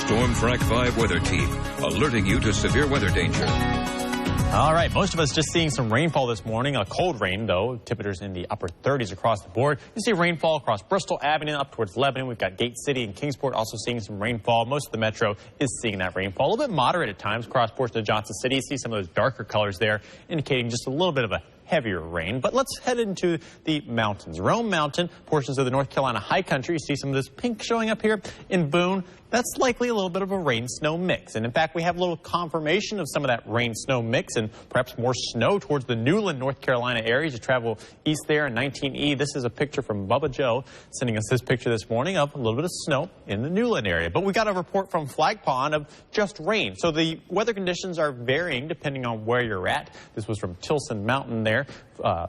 Storm Track 5 weather team, alerting you to severe weather danger. All right, most of us just seeing some rainfall this morning. A cold rain, though. Temperatures in the upper 30s across the board. You see rainfall across Bristol Avenue up towards Lebanon. We've got Gate City and Kingsport also seeing some rainfall. Most of the metro is seeing that rainfall. A little bit moderate at times across portions of Johnson City. You see some of those darker colors there, indicating just a little bit of a heavier rain. But let's head into the mountains. Rome Mountain, portions of the North Carolina high country. You see some of this pink showing up here in Boone. That's likely a little bit of a rain-snow mix. And in fact, we have a little confirmation of some of that rain-snow mix and perhaps more snow towards the Newland, North Carolina area as you travel east there in 19E. This is a picture from Bubba Joe sending us this picture this morning of a little bit of snow in the Newland area. But we got a report from Flag Pond of just rain. So the weather conditions are varying depending on where you're at. This was from Tilson Mountain there.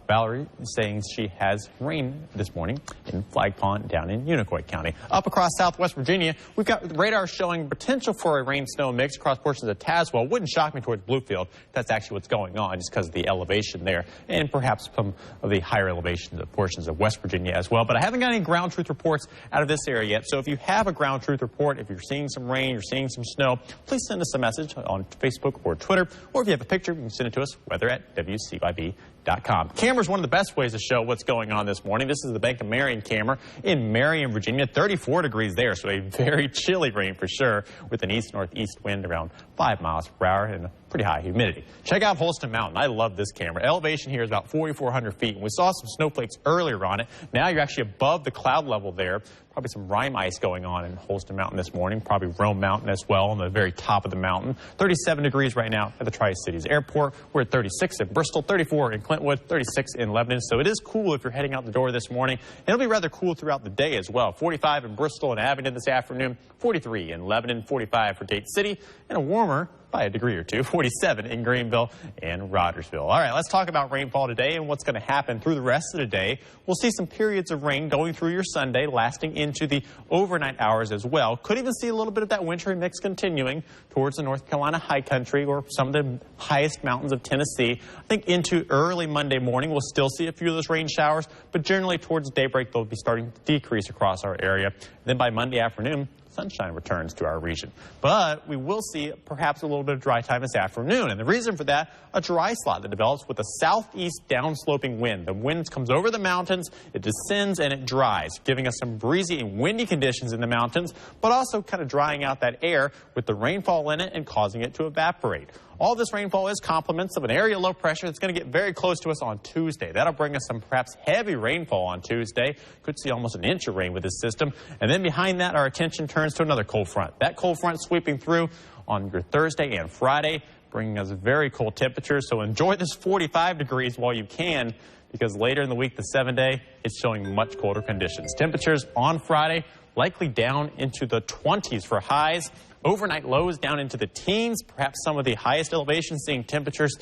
Valerie is saying she has rain this morning in Flag Pond down in Unicoi County. Up across southwest Virginia, we've got radar showing potential for a rain-snow mix across portions of Tazewell. Wouldn't shock me towards Bluefield. That's actually what's going on just because of the elevation there and perhaps some of the higher elevations of portions of West Virginia as well. But I haven't got any ground truth reports out of this area yet. So if you have a ground truth report, if you're seeing some rain, you're seeing some snow, please send us a message on Facebook or Twitter. Or if you have a picture, you can send it to us, weather@wcyb.com. Camera is one of the best ways to show what's going on this morning. This is the Bank of Marion camera in Marion, Virginia. 34 degrees there, so a very chilly rain for sure, with an east-northeast wind around 5 miles per hour and a pretty high humidity. Check out Holston Mountain. I love this camera. Elevation here is about 4,400 feet, and we saw some snowflakes earlier on it. Now you're actually above the cloud level there. Probably some rime ice going on in Holston Mountain this morning. Probably Rome Mountain as well on the very top of the mountain. 37 degrees right now at the Tri-Cities Airport. We're at 36 in Bristol, 34 in Clintwood, 36 in Lebanon. So it is cool if you're heading out the door this morning. And it'll be rather cool throughout the day as well. 45 in Bristol and Abingdon this afternoon. 43 in Lebanon, 45 for Gate City, and a warmer by a degree or two, 47 in Greenville and Rogersville. All right, let's talk about rainfall today and what's going to happen through the rest of the day. We'll see some periods of rain going through your Sunday, lasting into the overnight hours as well. Could even see a little bit of that wintry mix continuing towards the North Carolina high country or some of the highest mountains of Tennessee. I think into early Monday morning, we'll still see a few of those rain showers, but generally towards daybreak, they'll be starting to decrease across our area. Then by Monday afternoon, sunshine returns to our region. But we will see perhaps a little bit of dry time this afternoon. And the reason for that, a dry slot that develops with a southeast downsloping wind. The wind comes over the mountains, it descends, and it dries, giving us some breezy and windy conditions in the mountains, but also kind of drying out that air with the rainfall in it and causing it to evaporate. All this rainfall is complements of an area low pressure that's going to get very close to us on Tuesday. That'll bring us some perhaps heavy rainfall on Tuesday. Could see almost an inch of rain with this system. And then behind that, our attention turns to another cold front. That cold front sweeping through on your Thursday and Friday, bringing us very cold temperatures. So enjoy this 45 degrees while you can, because later in the week, the 7-day, it's showing much colder conditions. Temperatures on Friday likely down into the 20s for highs. Overnight lows down into the teens, perhaps some of the highest elevations seeing temperatures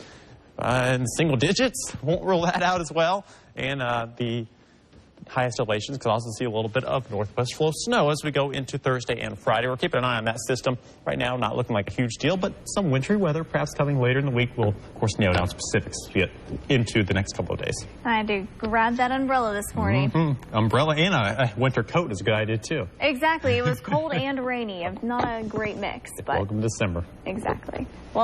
in single digits. Won't rule that out as well. And the highest elevations could also see a little bit of northwest flow snow as we go into Thursday and Friday. We're keeping an eye on that system. Right now, not looking like a huge deal, but some wintry weather perhaps coming later in the week. We'll, of course, nail down specifics as we get into the next couple of days. I had to grab that umbrella this morning. Umbrella and a winter coat is a good idea, too. Exactly. It was cold and rainy. Not a great mix. But welcome to December. Exactly. Well,